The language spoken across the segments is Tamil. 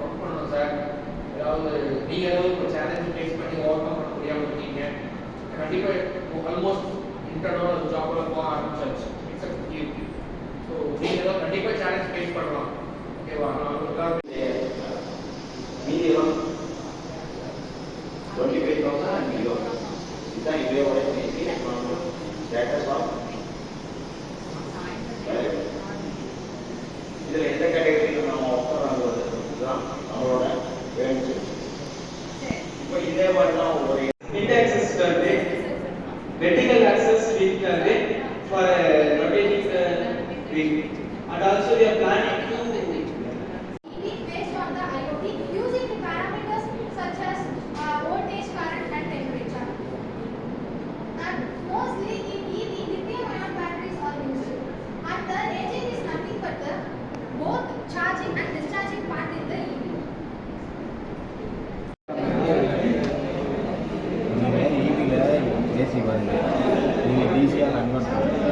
ஒர்க் பண்ணணும் சார், ஏதாவது நீங்கள் ஏதாவது இப்போ சேலஞ்சு ஃபேஸ் பண்ணி ஓவர் கம் பண்ண முடியாமல் இருக்கீங்க, கண்டிப்பாக ஆல்மோஸ்ட் இன்டர்னல் ஜாப்பில் போக ஆரம்பிச்சாச்சு எக்ஸப்ட் யூ. ஸோ நீங்கள் ஏதாவது கண்டிப்பாக சேலஞ்ச் ஃபேஸ் பண்ணலாம். ஓகேவா? நான் உங்களுக்காக மீடியம் 25,000 கிலோ இதுதான் இதோட ஸ்டேட்டஸ் ஆஃப் இதில் எந்த கேட்டகரியில் நம்ம உட்காராங்க தான் நம்மளோட வேணும். இப்போ இதே மாதிரி தான் ஒரு index system vertical axis with for rotating wing, and also we are planning to based on the IoT using the parameters such as voltage, current and temperature. And mostly in EV lithium ion batteries are used. And the engine is nothing but the both charging and discharging part in the EV. AC வந்து நீங்கள் டிசியாக கன்வெர்ட் பண்ணுங்க.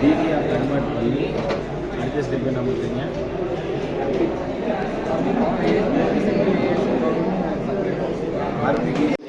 டிசியாக கன்வெர்ட் பண்ணி அடுத்த ஸ்டெப் என்ன பண்ணுறீங்க? ஆர்பிக்கு